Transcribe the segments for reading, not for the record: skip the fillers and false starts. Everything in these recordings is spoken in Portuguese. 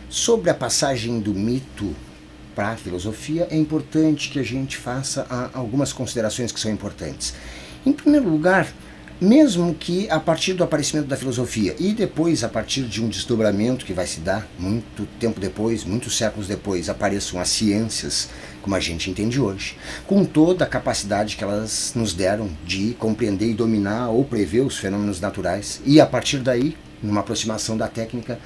Sobre a passagem do mito para a filosofia, é importante que a gente faça algumas considerações que são importantes. Em primeiro lugar, mesmo que a partir do aparecimento da filosofia e depois a partir de um desdobramento que vai se dar muito tempo depois, muitos séculos depois, apareçam as ciências como a gente entende hoje, com toda a capacidade que elas nos deram de compreender e dominar ou prever os fenômenos naturais, e a partir daí, numa aproximação da técnica,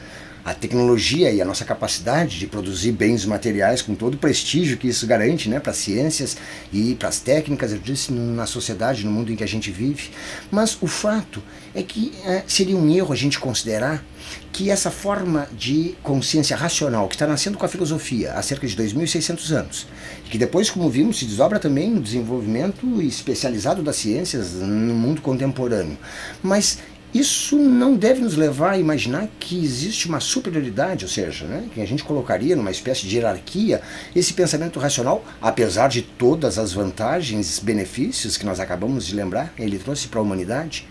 a tecnologia e a nossa capacidade de produzir bens materiais com todo o prestígio que isso garante, né, para as ciências e para as técnicas, eu disse, na sociedade, no mundo em que a gente vive. Mas o fato é que seria um erro a gente considerar que essa forma de consciência racional que está nascendo com a filosofia há cerca de 2.600 anos, e que depois, como vimos, se desdobra também no desenvolvimento especializado das ciências no mundo contemporâneo, mas isso não deve nos levar a imaginar que existe uma superioridade, ou seja, né, que a gente colocaria numa espécie de hierarquia esse pensamento racional, apesar de todas as vantagens, benefícios que nós acabamos de lembrar, ele trouxe para a humanidade.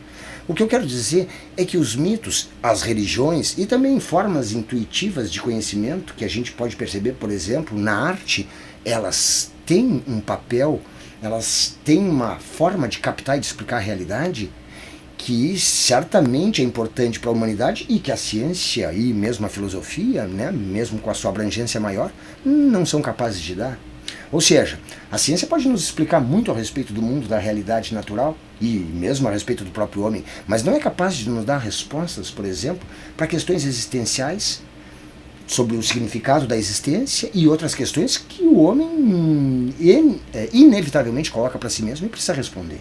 O que eu quero dizer é que os mitos, as religiões e também formas intuitivas de conhecimento que a gente pode perceber, por exemplo, na arte, elas têm um papel, elas têm uma forma de captar e de explicar a realidade que certamente é importante para a humanidade e que a ciência e mesmo a filosofia, né, mesmo com a sua abrangência maior, não são capazes de dar. Ou seja, a ciência pode nos explicar muito a respeito do mundo, da realidade natural e mesmo a respeito do próprio homem, mas não é capaz de nos dar respostas, por exemplo, para questões existenciais, sobre o significado da existência e outras questões que o homem inevitavelmente coloca para si mesmo e precisa responder.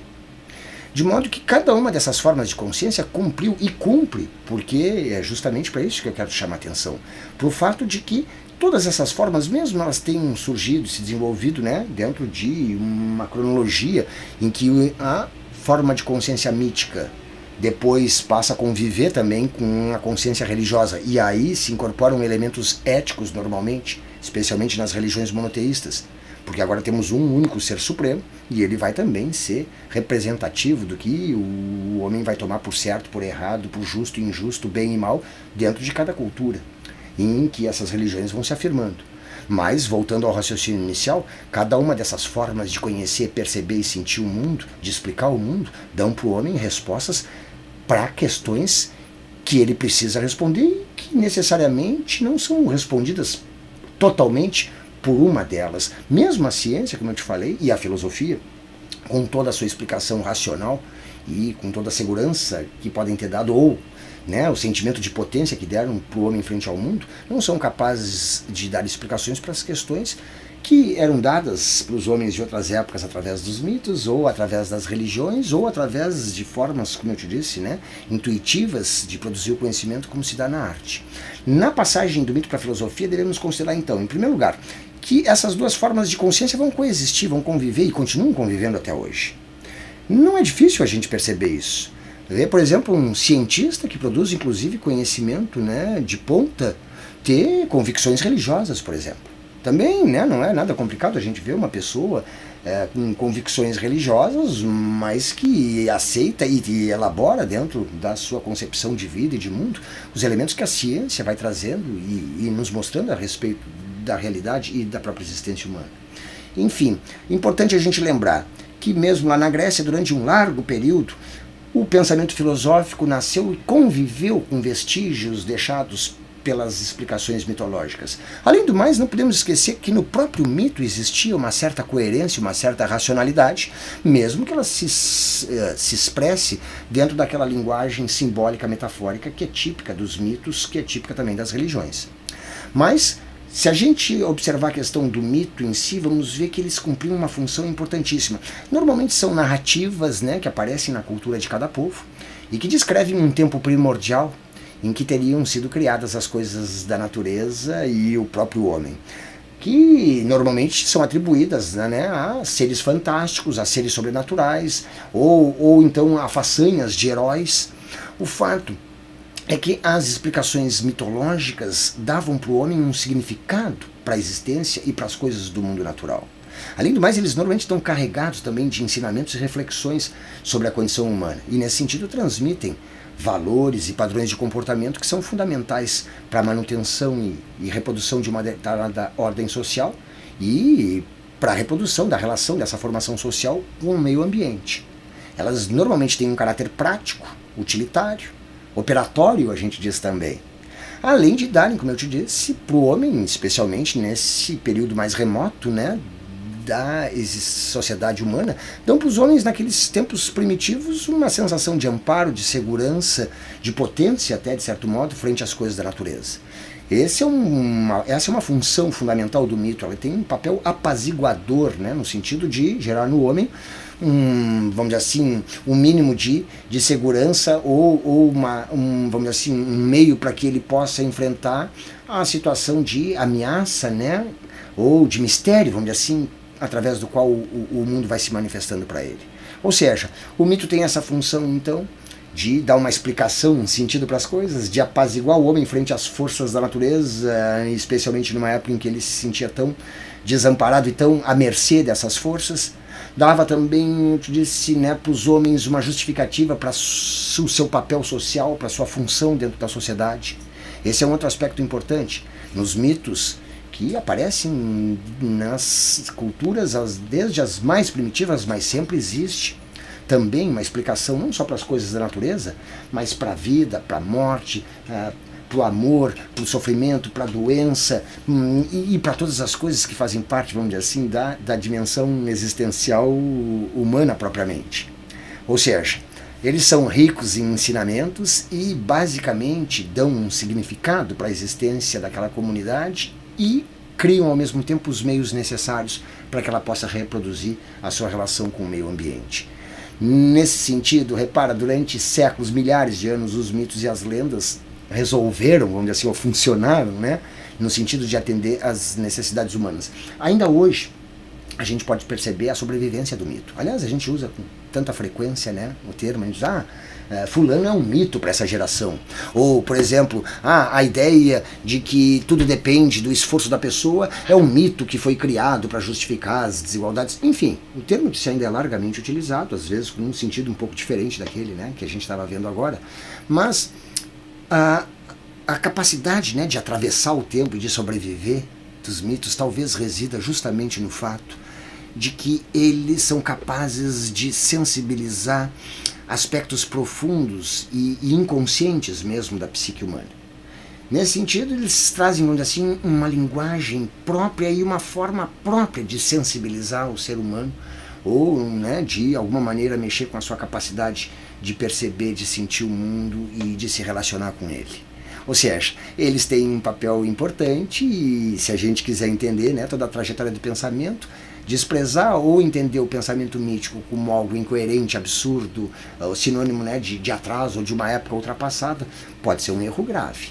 De modo que cada uma dessas formas de consciência cumpriu e cumpre, porque é justamente para isso que eu quero chamar a atenção, para o fato de que todas essas formas, mesmo elas tenham surgido, se desenvolvido, né, dentro de uma cronologia em que a forma de consciência mítica depois passa a conviver também com a consciência religiosa, e aí se incorporam elementos éticos normalmente, especialmente nas religiões monoteístas, porque agora temos um único ser supremo e ele vai também ser representativo do que o homem vai tomar por certo, por errado, por justo e injusto, bem e mal, dentro de cada cultura, em que essas religiões vão se afirmando. Mas, voltando ao raciocínio inicial, cada uma dessas formas de conhecer, perceber e sentir o mundo, de explicar o mundo, dão para o homem respostas para questões que ele precisa responder e que necessariamente não são respondidas totalmente por uma delas. Mesmo a ciência, como eu te falei, e a filosofia, com toda a sua explicação racional e com toda a segurança que podem ter dado, ou né, o sentimento de potência que deram para o homem frente ao mundo, não são capazes de dar explicações para as questões que eram dadas para os homens de outras épocas através dos mitos, ou através das religiões, ou através de formas, como eu te disse, né, intuitivas de produzir o conhecimento como se dá na arte. Na passagem do mito para a filosofia, devemos considerar então, em primeiro lugar, que essas duas formas de consciência vão coexistir, vão conviver e continuam convivendo até hoje. Não é difícil a gente perceber isso. Vê, por exemplo, um cientista que produz, inclusive, conhecimento, né, de ponta, ter convicções religiosas, por exemplo. Também, né, não é nada complicado a gente ver uma pessoa com convicções religiosas, mas que aceita e elabora dentro da sua concepção de vida e de mundo os elementos que a ciência vai trazendo e nos mostrando a respeito da realidade e da própria existência humana. Enfim, é importante a gente lembrar que mesmo lá na Grécia, durante um largo período, o pensamento filosófico nasceu e conviveu com vestígios deixados pelas explicações mitológicas. Além do mais, não podemos esquecer que no próprio mito existia uma certa coerência, uma certa racionalidade, mesmo que ela se expresse dentro daquela linguagem simbólica, metafórica, que é típica dos mitos, que é típica também das religiões. Mas, se a gente observar a questão do mito em si, vamos ver que eles cumpriam uma função importantíssima. Normalmente são narrativas, né, que aparecem na cultura de cada povo e que descrevem um tempo primordial em que teriam sido criadas as coisas da natureza e o próprio homem, que normalmente são atribuídas, né, a seres fantásticos, a seres sobrenaturais, ou então a façanhas de heróis. O fato é que as explicações mitológicas davam para o homem um significado para a existência e para as coisas do mundo natural. Além do mais, eles normalmente estão carregados também de ensinamentos e reflexões sobre a condição humana, e nesse sentido transmitem valores e padrões de comportamento que são fundamentais para a manutenção e reprodução de uma determinada ordem social e para a reprodução da relação dessa formação social com o meio ambiente. Elas normalmente têm um caráter prático, utilitário, operatório, a gente diz também. Além de darem, como eu te disse, para o homem, especialmente nesse período mais remoto, né, da sociedade humana, dão para os homens naqueles tempos primitivos uma sensação de amparo, de segurança, de potência até, de certo modo, frente às coisas da natureza. Essa é uma função fundamental do mito. Ela tem um papel apaziguador, né, no sentido de gerar no homem vamos dizer assim, um mínimo de segurança ou vamos dizer assim, um meio para que ele possa enfrentar a situação de ameaça, né, ou de mistério, vamos dizer assim, através do qual o mundo vai se manifestando para ele. Ou seja, o mito tem essa função, então, de dar uma explicação, um sentido para as coisas, de apaziguar o homem frente às forças da natureza, especialmente numa época em que ele se sentia tão desamparado e tão à mercê dessas forças. Dava também, eu te disse, né, para os homens uma justificativa para o seu papel social, para a sua função dentro da sociedade. Esse é um outro aspecto importante. Nos mitos que aparecem nas culturas, desde as mais primitivas, mas sempre existe também uma explicação não só para as coisas da natureza, mas para a vida, para a morte, para o amor, para o sofrimento, para a doença e para todas as coisas que fazem parte, vamos dizer assim, da dimensão existencial humana propriamente. Ou seja, eles são ricos em ensinamentos e basicamente dão um significado para a existência daquela comunidade e criam ao mesmo tempo os meios necessários para que ela possa reproduzir a sua relação com o meio ambiente. Nesse sentido, repara, durante séculos, milhares de anos, os mitos e as lendas resolveram, vamos dizer assim, ou funcionaram, né, no sentido de atender às necessidades humanas. Ainda hoje, a gente pode perceber a sobrevivência do mito. Aliás, a gente usa com tanta frequência, né, o termo, a gente diz, fulano é um mito para essa geração. Ou, por exemplo, a ideia de que tudo depende do esforço da pessoa é um mito que foi criado para justificar as desigualdades. Enfim, o termo disso ainda é largamente utilizado, às vezes com um sentido um pouco diferente daquele, né, que a gente estava vendo agora. Mas a capacidade, né, de atravessar o tempo e de sobreviver dos mitos talvez resida justamente no fato de que eles são capazes de sensibilizar aspectos profundos e inconscientes mesmo da psique humana. Nesse sentido, eles trazem, vamos dizer assim, uma linguagem própria e uma forma própria de sensibilizar o ser humano ou, né, de alguma maneira mexer com a sua capacidade de perceber, de sentir o mundo e de se relacionar com ele. Ou seja, eles têm um papel importante e se a gente quiser entender, né, toda a trajetória do pensamento, desprezar ou entender o pensamento mítico como algo incoerente, absurdo, sinônimo, né, de atraso ou de uma época ultrapassada, pode ser um erro grave.